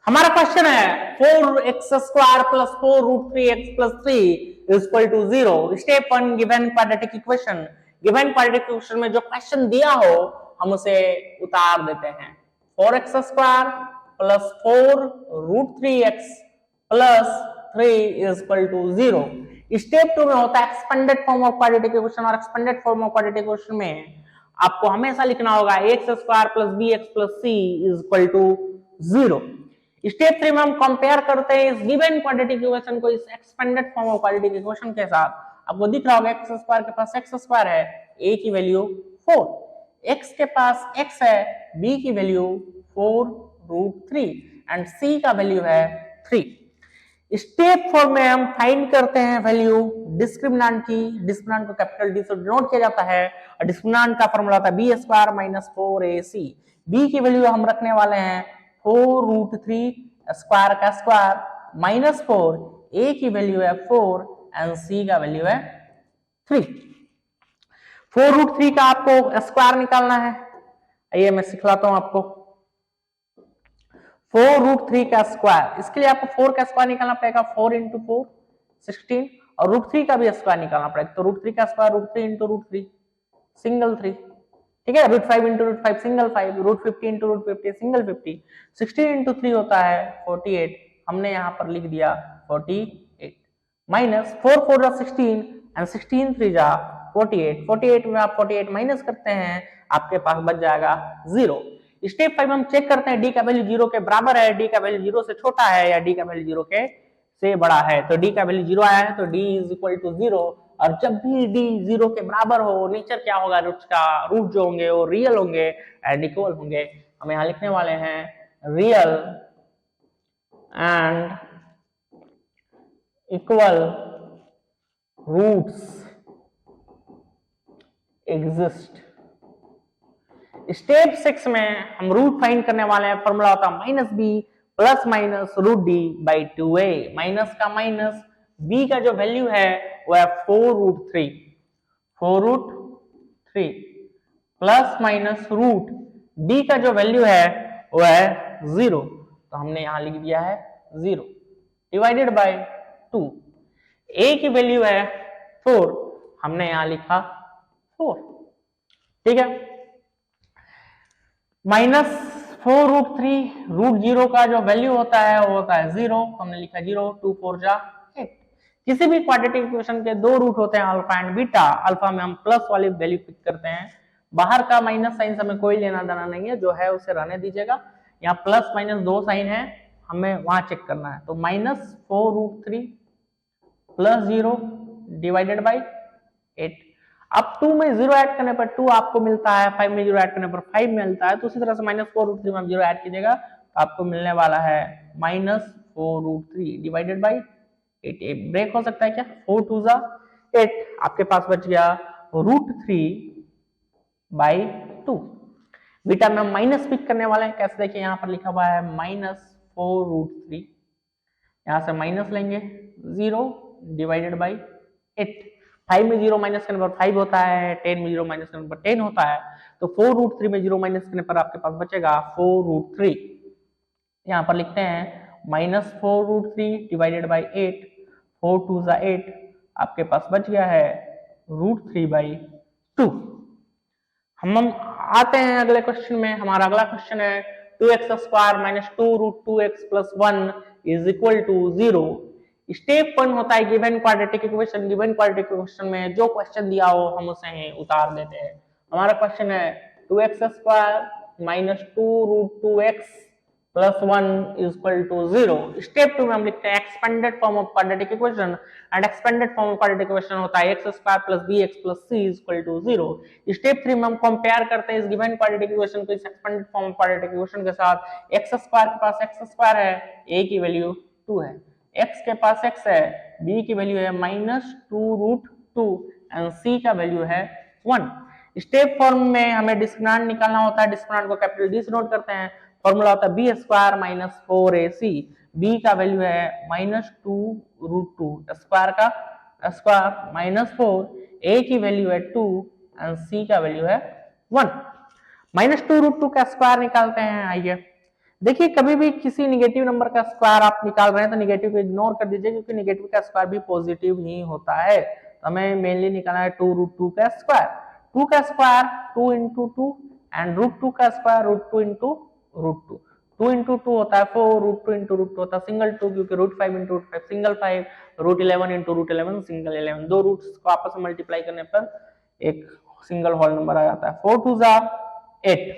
हमारा क्वेश्चन है 4x² plus 4√3x plus 3 is equal to 0। Step 1 given quadratic equation. Given quadratic equation में जो question दिया हो हम उसे उतार देते हैं। 4x² plus 4√3x plus 3 is equal to 0। Step 2 में होता है expanded form of quadratic equation, और expanded form of quadratic equation में आपको हमेशा लिखना होगा x² plus bx plus c is equal to 0। Step 3 में हम कंपेयर करते हैं इस गिवन क्वाड्रेटिक इक्वेशन को इस expanded form of quadratic equation के साथ। आपको दिख रहा होगा x² के पास x² है, a की वैल्यू 4, x के पास x है, b की वैल्यू 4√3 एंड c का वैल्यू है 3। स्टेप 4 में हम फाइंड करते हैं वैल्यू डिस्क्रिमिनेंट की। डिस्क्रिमिनेंट को कैपिटल डी से डिनोट किया जाता है और डिस्क्रिमिनेंट का फॉर्मूला होता है b² माइनस 4ac। b की वैल्यू हम रखने वाले हैं 4√3 स्क्वायर का स्क्वायर माइनस 4, a की वैल्यू है 4 एंड c का वैल्यू है 3। 4√3 का आपको स्क्वायर निकालना है। आइए मैं सिखलाता हूं आपको। 4√3 का स्क्वायर, इसके लिए आपको 4 का स्क्वायर निकालना पड़ेगा। 4 इंटू 4 16, और √3 का भी स्क्वायर निकालना पड़ेगा। तो √3 का स्क्वायर √3 इंटू √3 सिंगल 3, ठीक है। √5 into √5 single 5, √50 into √50 single 50, 16 into 3 होता है 48। हमने यहाँ पर लिख दिया 48 माइनस 4 4 जा 16 एंड 16 3 जा 48। 48 में आप 48 माइनस करते हैं, आपके पास बच जाएगा 0। स्टेप 5 हम चेक करते हैं डी का वैल्यू 0 के बराबर है, डी का वैल्यू 0 से छोटा है या डी का वैल्यू 0 के से बड़ा है। तो डी का वैल्यू 0 आया है तो डी इज इक्वल टू 0। और जब भी डी 0 के बराबर हो, नेचर क्या होगा, रूट्स का रूट जो होंगे वो रियल होंगे एंड इक्वल होंगे। हम यहाँ लिखने वाले हैं real and equal roots exist. Step 6 में हम रूट फाइंड करने वाले हैं। फॉर्मूला होता है minus b plus minus √d/2a। Minus का माइनस, b का जो वैल्यू है वो है 4√3 प्लस माइनस रूट d का जो वैल्यू है वो है 0। तो हमने यहां लिख दिया है 0 डिवाइडेड बाय 2। a की वैल्यू है 4, हमने यहां लिखा 4, ठीक है। माइनस 4√3 √0 का जो वैल्यू होता है वो होता है 0, हमने लिखा 0, 2 4 जा 8। किसी भी क्वाड्रेटिक इक्वेशन के दो रूट होते हैं अल्फा एंड बीटा। अल्फा में हम प्लस वाली वैल्यू पिक करते हैं, बाहर का माइनस साइन से हमें कोई लेना देना नहीं है, जो है उसे रहने दीजिएगा। यहाँ प्लस माइनस दो साइन है, हमें वहां चेक करना है। तो माइनस 4√3 प्लस 0 डिवाइडेड बाई 8। अब 2 में 0 ऐड करने पर 2 आपको मिलता है, 5 में 0 ऐड करने पर 5 मिलता है। तो उसी तरह से माइनस 4√3 में 0 ऐड कीजिएगा तो आपको मिलने वाला है माइनस 4√3 डिवाइडेड बाई 8। ब्रेक हो सकता है क्या, 4 2 जा 8, आपके पास बच गया √3/2। बीटा में हम माइनस पिक करने वाले हैं, कैसे देखिए यहाँ पर लिखा हुआ है माइनस 4√3, यहां से माइनस लेंगे 0 डिवाइडेड बाई 8। 5 में 0 माइनस करने पर 5 होता है, 10 में 0 माइनस करने पर 10 होता है। तो 4√3 में 0 माइनस करने पर आपके पास बचेगा 4√3। यहाँ पर लिखते हैं माइनस 4√3 डिवाइडेड बाई 8, 4 2 जा 8, आपके पास बच गया है √3/2। हम आते हैं अगले क्वेश्चन में। हमारा अगला क्वेश्चन है 2x² minus 2√2x plus 1 is equal to 0। Step 1 होता है given quadratic equation. Given quadratic equation में जो क्वेश्चन दिया हो हम उसे उतार देते हैं। हमारा क्वेश्चन है 2x² minus 2√2x plus 1 is equal to 0। Step 2 में हम लिखते हैं expanded form of quadratic equation, and expanded form of quadratic equation होता है x² plus bx plus c is equal to 0। Step 3 में हम कंपेयर करते हैं इस गिवन क्वाड्रेटिक इक्वेशन को इस expanded form of quadratic equation के साथ। x² के पास x² है, a की वैल्यू 2 है, x के पास x है, b की वैल्यू है माइनस 2√2 एंड c का वैल्यू है 1। स्टेप फॉर्म में हमें डिस्क्रिमिनेंट निकालना होता है। डिस्क्रिमिनेंट को कैपिटल डी से नोट करते हैं। फॉर्मूला होता है b² माइनस 4ac। b का वैल्यू है माइनस 2√2 स्क्वायर का स्क्वायर माइनस 4, a की वैल्यू है 2 एंड c का वैल्यू है 1। माइनस 2√2 का स्क्वायर निकालते हैं। आइए देखिए कभी भी किसी निगेटिव नंबर का स्क्वायर आप निकाल रहे हैं तो निगेटिव को इग्नोर कर दीजिए, क्योंकि निगेटिव का स्क्वायर भी पॉजिटिव ही होता है। तो हमें मेनली निकालना है 2√2 का स्क्वायर। 2 का स्क्वायर 2 इंटू 2 एंड √2 का स्क्वायर √2 इंटू √2। 2 इंटू 2 होता है 4, √2 इंटू √2 होता है सिंगल 2, क्योंकि √5 इंटू √5 सिंगल 5, √11 इंटू √11 सिंगल 11। दो रूट्स को आपस में मल्टीप्लाई करने पर एक सिंगल होल नंबर आ जाता है। 4 2 जा 8,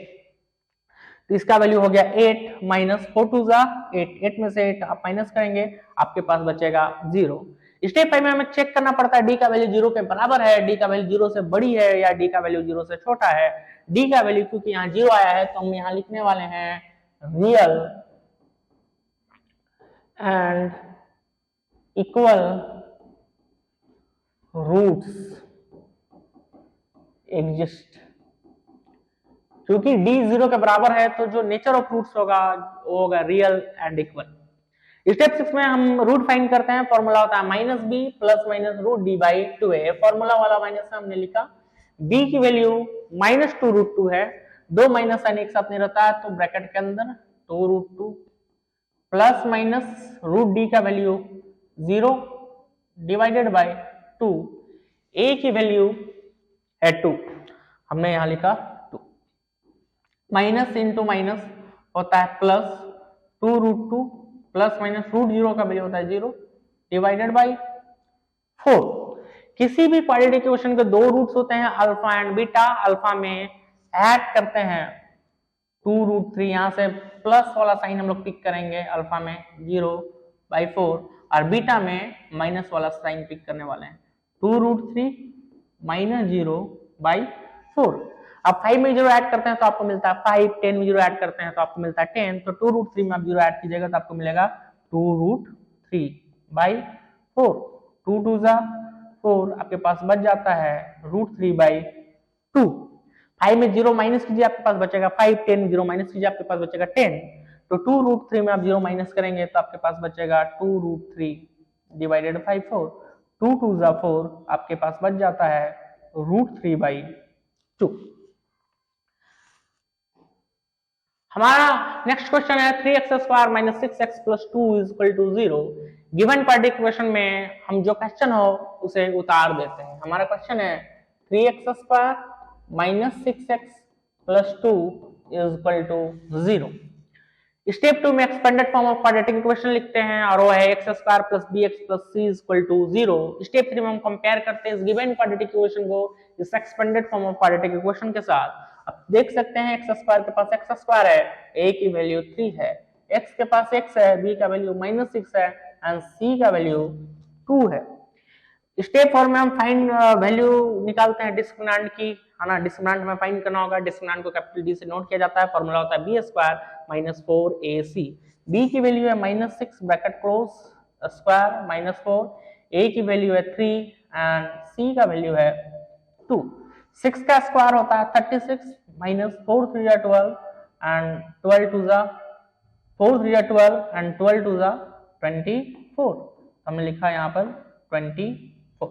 तो इसका वैल्यू हो गया 8 माइनस 4 2 जा 8, 8 में से 8 आप माइनस करेंगे, आपके पास बचेगा 0। स्टेप 5 में हमें चेक करना पड़ता है डी का वैल्यू 0 के बराबर है, डी का वैल्यू 0 से बड़ी है या डी का वैल्यू 0 से छोटा है। डी का वैल्यू क्योंकि यहाँ 0 आया है तो हम यहाँ लिखने वाले हैं real and equal roots exist. क्योंकि d 0 के बराबर है तो जो नेचर ऑफ रूट्स होगा वो होगा रियल एंड इक्वल। स्टेप 6 में हम रूट फाइंड करते हैं। फॉर्मूला होता है minus b plus minus root d by 2a। Formula वाला माइनस हमने लिखा, b की वैल्यू माइनस 2√2 है, दो माइनस साइन एक साथ नहीं रहता है तो ब्रैकेट के अंदर 2√2 प्लस माइनस रूट डी का वैल्यू 0 डिवाइडेड बाय 2, a की वैल्यू है 2, हमने यहां लिखा 2। माइनस इंटू माइनस होता है प्लस 2√2 प्लस माइनस √0 का वैल्यू होता है 0 डिवाइडेड बाय 4। किसी भी क्वाड्रेटिक इक्वेशन के दो रूट्स होते हैं अल्फा एंड बीटा। अल्फा में ऐड करते हैं 2√3, यहां से प्लस वाला साइन हम लोग पिक करेंगे अल्फा में 0/4, और बीटा में माइनस वाला साइन पिक करने वाले हैं 2√3 माइनस 0/4। अब 5 में 0 ऐड करते हैं तो आपको मिलता है 5, 10 में 0 ऐड करते हैं तो आपको मिलता है 10, तो 2√3 में आप 0 ऐड कीजिएगा तो आपको मिलेगा 2√3/4। 2 2 जा 4, आपके पास बच जाता है √3/2। 5 में 0 माइनस कीजिए आपके पास बचेगा 5, 10 में 0 माइनस कीजिए आपके पास बचेगा 10, तो 2√3 में आप 0 माइनस करेंगे तो आपके पास बचेगा 2√3 डिवाइडेड बाई 4। 2 2 जा 4, आपके पास बच जाता है √3/2। हमारा नेक्स्ट क्वेश्चन है 3x² minus 6x plus 2 is equal to 0। Given quadratic equation में हम जो क्वेश्चन हो उसे उतार देते हैं। हमारा क्वेश्चन है 3x² minus 6x plus 2 is equal to 0। Step 2 में expanded form of quadratic equation लिखते हैं और वो है x² plus bx plus c is equal to 0। Step 3 में हम कंपेयर करते हैं इस गिवन क्वाड्रेटिक इक्वेशन को इस expanded form of quadratic equation के साथ। अब देख सकते हैं x² के पास x² है, a की वैल्यू 3 है, x के पास x है, b का वैल्यू -6 है एंड c का वैल्यू 2 है। स्टेप 4 में हम फाइंड वैल्यू निकालते हैं डिस्क्रिमिनेंट की, है ना। डिस्क्रिमिनेंट में फाइंड करना होगा, डिस्क्रिमिनेंट को कैपिटल D से नोट किया जाता है। फॉर्मूला होता है b² माइनस 4ac। b की वैल्यू है -6 bracket close square minus 4, a की वैल्यू है 3 एंड c का वैल्यू है 2। 6 का स्क्वायर होता है 36 माइनस 4 3 जा 12 एंड 12 2 जा 4 3 जा 12 एंड 12 2 जा 24। हमने लिखा यहाँ पर 24।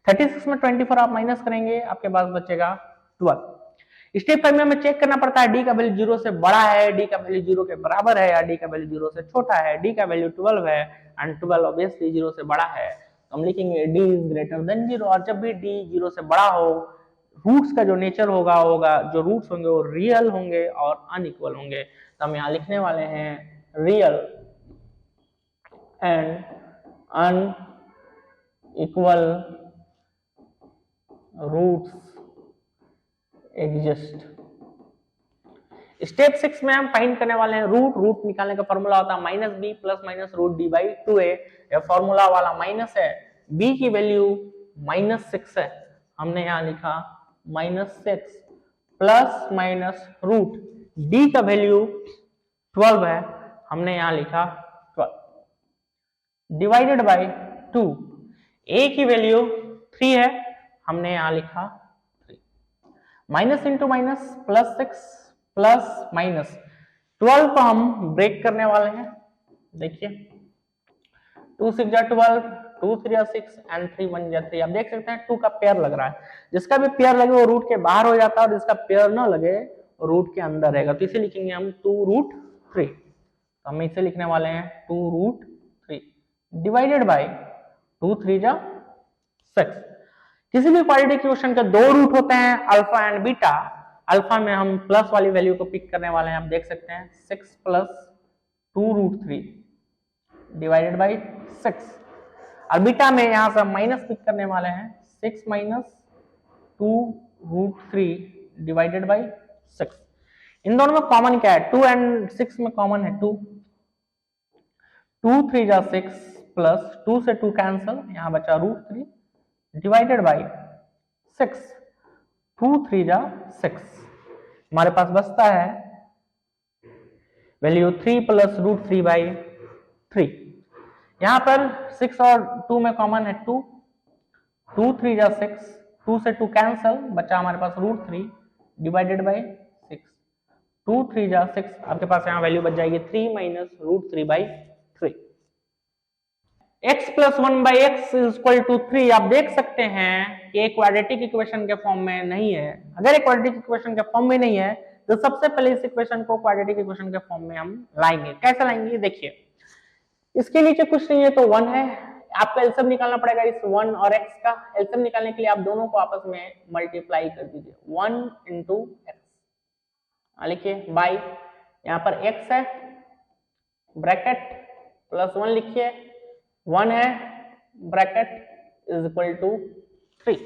36 में 24 आप माइनस करेंगे, आपके पास बचेगा 12। स्टेप 5 में हमें चेक करना पड़ता है डी का वैल्यू 0 से बड़ा है, डी का वैल्यू 0 के बराबर है या डी का वैल्यू 0 से छोटा है। डी का वैल्यू 12 है एंड 12 ऑब्वियसली 0 से बड़ा है, तो हम लिखेंगे डी इज ग्रेटर देन 0। और जब भी डी 0 से बड़ा हो, रूट्स का जो नेचर होगा जो रूट्स होंगे वो रियल होंगे और अनइक्वल होंगे। तो हम यहाँ लिखने वाले हैं real and unequal roots exist. Step 6 में हम फाइंड करने वाले हैं रूट निकालने का फॉर्मूला होता है -b plus minus root d by 2a। यह फॉर्मूला वाला माइनस है, b की वैल्यू -6 है, हमने यहाँ लिखा -6 प्लस माइनस रूट d का वैल्यू 12 है, हमने यहाँ लिखा 12 डिवाइडेड बाई 2। a की वैल्यू 3 है, हमने यहाँ लिखा 3। Minus into minus plus 6 plus minus 12 को हम ब्रेक करने वाले हैं। देखिए 2 6 जा 12, 2 3 जा 6 एंड 3 1 जा 3। आप देख सकते हैं 2 का पेयर लग रहा है, जिसका भी पेयर लगे वो रूट के बाहर हो जाता है और जिसका पेयर ना लगे वो रूट के अंदर रहेगा, तो इसे लिखेंगे हम 2√3। 3, तो हम इसे लिखने वाले हैं 2√3 डिवाइडेड बाय 2 3 जा 6। किसी भी क्वाड्रेटिक इक्वेशन के दो रूट होते हैं, अल्फा एंड बीटा। अल्फा में हम प्लस वाली वैल्यू को पिक करने वाले हैं, आप देख सकते हैं 6 + 2√3 डिवाइडेड बाय 6, और बीटा में यहां से हम माइनस पिक करने वाले हैं 6 - 2√3 डिवाइडेड बाय 6। इन दोनों में कॉमन क्या है? 2 एंड 6 में कॉमन है 2, 2 3 जा 6 प्लस 2 से 2 कैंसल, यहां बचा √3 डिवाइडेड बाय 6, 2 3 जा 6। हमारे पास बचता है वैल्यू 3 + √3/3। यहां पर 6 और 2 में कॉमन है 2, 2 3 जा 6, 2 से 2 कैंसल, बचा हमारे पास √3 डिवाइडेड बाय 6, 2 3 जा 6। आपके पास यहाँ वैल्यू बच जाएगी 3 - √3/3। x + 1/x = 3। आप देख सकते हैं कि एक क्वाड्रेटिक इक्वेशन के फॉर्म में नहीं है। अगर एक क्वाड्रेटिक इक्वेशन के फॉर्म में नहीं है तो सबसे पहले इस इक्वेशन को क्वाड्रेटिक इक्वेशन के फॉर्म में हम लाएंगे। कैसे लाएंगे? देखिए, इसके नीचे कुछ नहीं है तो 1 है, आपको एलसीएम निकालना पड़ेगा इस 1 और x का। एलसीएम निकालने के लिए आप दोनों को आपस में मल्टीप्लाई कर दीजिए, 1 × x, लिखिए बाय, यहाँ पर x है ब्रैकेट +1 लिखिए, 1 है ब्रैकेट = 3।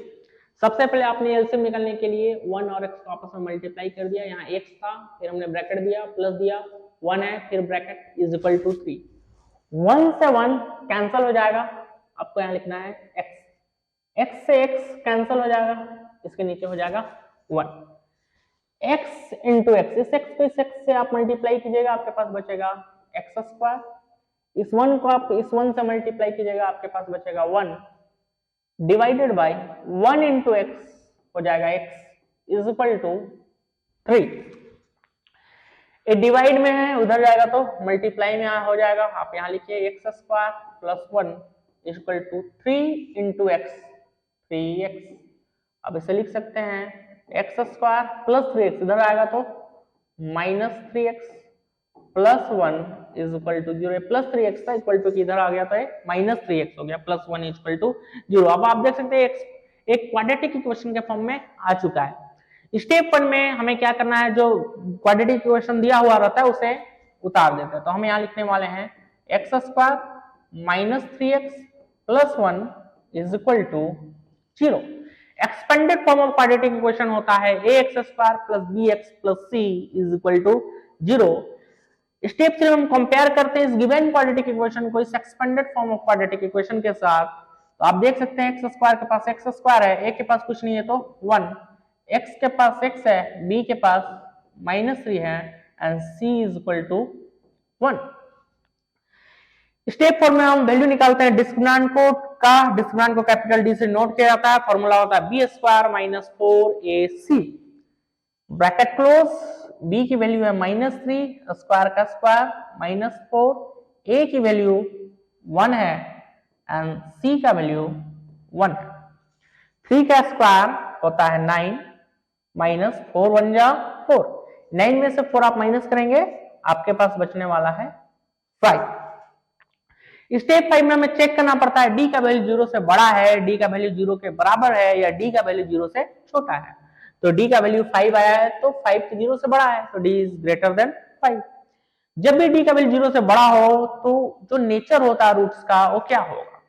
सबसे पहले आपने एलसीएम निकालने के लिए 1 और x को आपस में मल्टीप्लाई कर दिया, यहाँ x था, फिर हमने ब्रैकेट दिया, प्लस दिया, 1 है, फिर ब्रैकेट = 3। 1 से 1 कैंसल हो जाएगा, आपको यहाँ लिखना है x, x से x कैंसल हो जाएगा, इसके नीचे हो जाएगा 1, x × x, इस x को इस x से आप मल्टीप्लाई कीजिएगा, आपके पास बचेगा x²। इस 1 को आप इस 1 से मल्टीप्लाई कीजिएगा, आपके पास बचेगा 1 डिवाइडेड बाय 1 × x हो जाएगा x = 3। ये डिवाइड में है, उधर जाएगा तो मल्टीप्लाई में हो जाएगा। आप यहाँ लिखिए x² + 1 = 3 × x, 3x। अब इसे लिख सकते हैं x² + 3x, इधर आएगा तो -3x + 1 = 0। प्लस 3x था इक्वल टू इधर आ गया तो -3x हो गया, +1 = 0। अब आप देख सकते हैं एक क्वाड्रेटिक इक्वेशन के फॉर्म में आ चुका है। स्टेप 1 में हमें क्या करना है, जो क्वाड्रेटिक इक्वेशन दिया हुआ रहता है उसे उतार देते हैं। तो हम यहाँ लिखने वाले हैं x² - 3x + 1 = 0। Expanded form of quadratic equation होता है ax² + bx + c = 0। स्टेप 3 हम कंपेयर करते हैं इस गिवन क्वाड्रेटिक इक्वेशन को इस expanded form of quadratic equation के साथ। तो आप देख सकते हैं x² के पास x² है, a के पास कुछ नहीं है तो 1, x के पास x है, b के पास -3 है, एंड c = 1। स्टेप 4 में हम वैल्यू निकालते हैं डिस्क्रिमिनेंट का। डिस्क्रिमिनेंट को कैपिटल D से नोट किया जाता है, फॉर्मूला होता है b² - 4ac bracket close. b की वैल्यू है -3, स्क्वायर का स्क्वायर -4, a की वैल्यू 1 है एंड c का वैल्यू 1 है। 3 का स्क्वायर होता है 9, -4 1 जा 4, 9 में से 4 आप माइनस करेंगे, आपके पास बचने वाला है 5। स्टेप 5 में हमें चेक करना पड़ता है d का वैल्यू 0 से बड़ा है, d का वैल्यू 0 के बराबर है, या d का वैल्यू 0 से छोटा है। तो d का वैल्यू 5 आया है तो 5 के 0 से बड़ा है, तो d इज ग्रेटर देन 5। जब भी d का वैल्यू 0 से बड़ा हो तो जो नेचर होता है रूट्स का वो क्या होगा?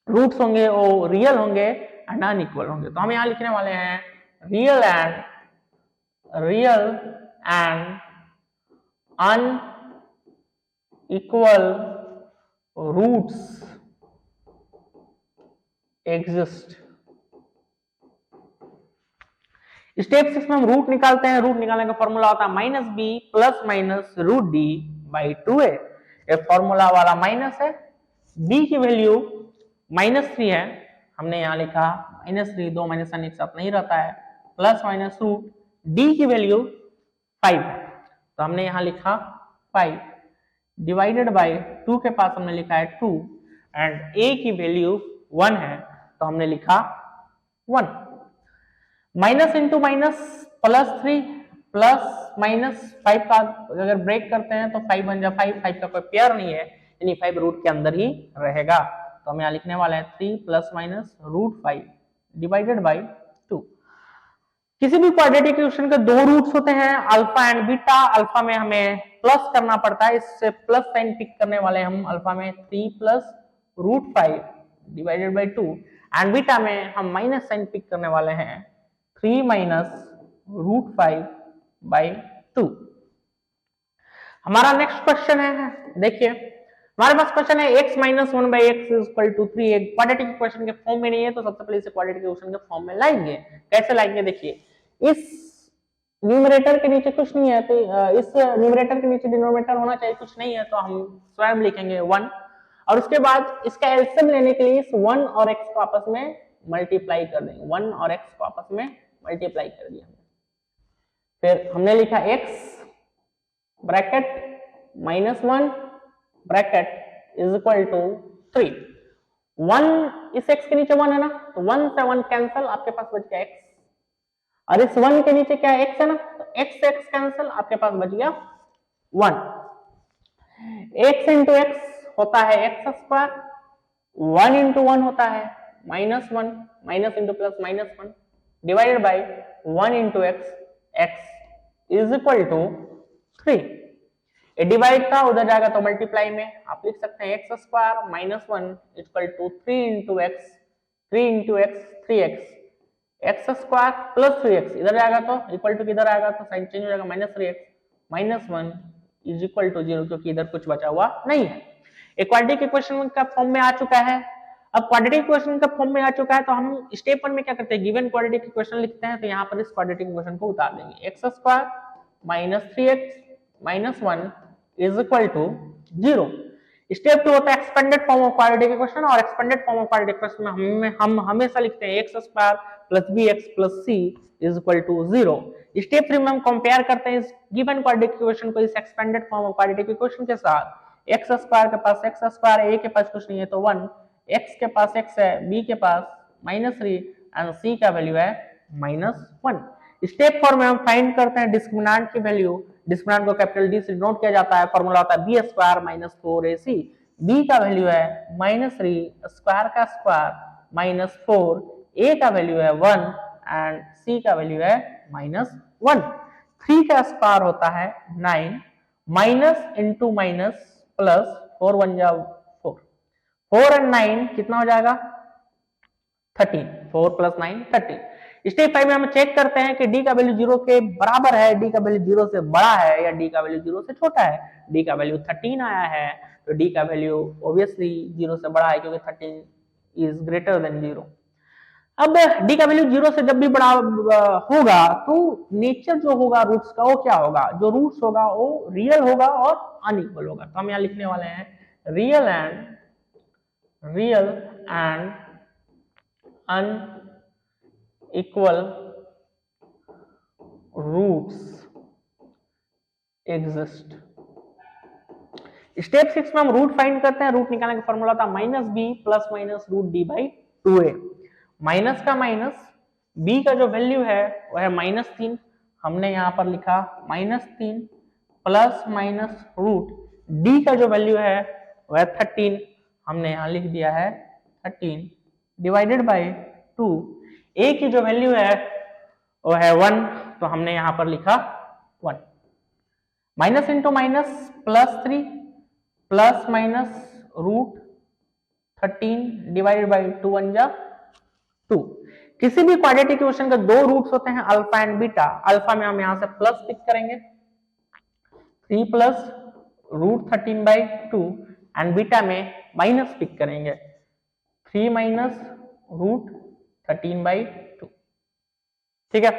रूट्स होंगे वो रियल होंगे एंड अनइक्वल होंगे। तो हम यहाँ लिखने वाले हैं real and unequal roots exist. Step 6 में हम रूट निकालते हैं। रूट निकालने का फॉर्मूला होता है -b + -√d/2a। ये फॉर्मूला वाला माइनस है, b की वैल्यू -3 है, हमने यहाँ लिखा -3, 2 माइनस एक साथ नहीं रहता है, +- d की वैल्यू 5 है, तो हमने यहाँ लिखा 5 डिवाइडेड बाय 2 के पास हमने लिखा है 2 एंड a की वैल्यू 1 है, तो हमने लिखा 1। Minus into minus +3, plus minus 5 का अगर ब्रेक करते हैं तो 5 बन जा 5 का कोई पेयर नहीं है, यानी 5 रूट के अंदर ही रहेगा। तो हम यहाँ लिखने वाले हैं 3 plus minus root 5 divided by 2। किसी भी क्वाड्रेटिक इक्वेशन के दो रूट्स होते हैं, अल्फा एंड बीटा। अल्फा में हमें प्लस करना पड़ता है, इससे प्लस साइन पिक करने वाले हम अल्फा में 3 plus root 5 divided by 2, and beta में हम माइनस साइन पिक करने वाले हैं 3 माइनस रूट 5 बाई 2। हमारा नेक्स्ट क्वेश्चन है, देखिए हमारे पास क्वेश्चन है x minus 1 by x equal to 3। एक क्वाड्रेटिक इक्वेशन के फॉर्म में नहीं है, तो सबसे पहले इसे क्वाड्रेटिक इक्वेशन के फॉर्म में लाएंगे। कैसे लाएंगे, देखिए इस न्यूमरेटर के नीचे कुछ नहीं है, तो इस न्यूमरेटर के नीचे डिनोमिनेटर होना चाहिए, कुछ नहीं है, तो हम स्वयं लिखेंगे 1, और उसके बाद इसका एलसीएम लेने के लिए इस 1 और x को आपस में मल्टीप्लाई कर देंगे। 1 और x को आपस में मल्टीप्लाई कर दिया, फिर हमने लिखा x bracket minus 1 bracket is equal to 3। 1 इस x के नीचे 1 है ना, तो 1 से 1 कैंसिल, आपके पास बच गया x, और इस 1 के नीचे क्या है, x है ना, तो x से x कैंसिल, आपके पास बच गया 1। x इंटू x होता है एक्स स्क्वायर, 1 इंटू 1 होता है minus 1, minus into plus minus 1 divided by 1 into x, x is equal to 3। ये डिवाइड था, उधर जाएगा तो मल्टीप्लाई में आप लिख सकते हैं x square minus 1 equal to 3 into x, 3 into x 3x, x square plus 3x, इधर जाएगा तो इक्वल टू किधर आएगा तो साइन चेंज हो जाएगा, minus 3x minus 1 is equal to 0, क्योंकि इधर कुछ बचा हुआ नहीं है। एक क्वाड्रेटिक इक्वेशन का फॉर्म में आ चुका है। अब क्वाड्रेटिक इक्वेशन का फॉर्म में आ चुका है, तो हम स्टेप 1 में क्या करते हैं, गिवन क्वाड्रेटिक इक्वेशन लिखते हैं, तो यहाँ पर इस क्वाड्रेटिक इक्वेशन को उतार देंगे। X square minus 3x minus 1 is equal to 0। Step 2 होता है expanded form of quadratic equation, और expanded form of quadratic equation में हम हमेशा लिखते हैं x square plus bx plus c is equal to 0। Step 3 में हम कंपेयर करते हैं इस गिवन क्वाड्रेटिक इक्वेशन को इस expanded form of quadratic equation के साथ। एक्स स्क्वायर के पास एक्स स्क्वायर है, a के पास कुछ नहीं है तो 1, x के पास x है, b के पास माइनस 3 एंड c का वैल्यू है माइनस 1। स्टेप 4 में हम फाइंड करते हैं डिस्क्रिमिनेंट की वैल्यू। डिस्क्रिमिनेंट को कैपिटल D से डिनोट किया जाता है, फॉर्मूला होता है b square minus 4ac। b का वैल्यू है माइनस 3, स्क्वायर का स्क्वायर माइनस 4, a का वैल्यू है 1 एंड c का वैल्यू है माइनस 1। 3 का स्क्वायर होता है 9, माइनस इंटू माइनस प्लस 4 1 जा 4, 4 एंड 9 कितना हो जाएगा 13, 4 प्लस 9 13। स्टेप 5 में हम चेक करते हैं कि d का वैल्यू 0 के बराबर है, d का वैल्यू 0 से बड़ा है, या d का वैल्यू 0 से छोटा है। d का वैल्यू 13 आया है, तो d का वैल्यू ऑब्वियसली 0 से बड़ा है, क्योंकि 13 इज ग्रेटर देन 0। अब d का वैल्यू 0 से जब भी बड़ा होगा, तो नेचर जो होगा रूट्स का वो क्या होगा, जो रूट्स होगा वो रियल होगा और अनइक्वल होगा। तो हम यहाँ लिखने वाले हैं real and unequal roots exist. Step 6 में हम रूट फाइंड करते हैं। रूट निकालने का फॉर्मूला था minus b plus minus root d by 2a। Minus का माइनस, b का जो वैल्यू है वो है माइनस 3, हमने यहाँ पर लिखा minus 3 plus minus root d का जो वैल्यू है वो है 13, हमने यहाँ लिख दिया है 13 डिवाइडेड बाई 2। a की जो वैल्यू है वो है 1, तो हमने यहाँ पर लिखा 1। Minus into minus plus 3 plus minus root 13 divided by 2 1 जा 2। किसी भी क्वाड्रेटिक इक्वेशन के दो रूट्स होते हैं अल्फा एंड बीटा। अल्फा में हम यहां से प्लस पिक करेंगे 3 plus root 13 by 2, and beta में माइनस पिक करेंगे 3 माइनस रूट 13 बाई 2। ठीक है।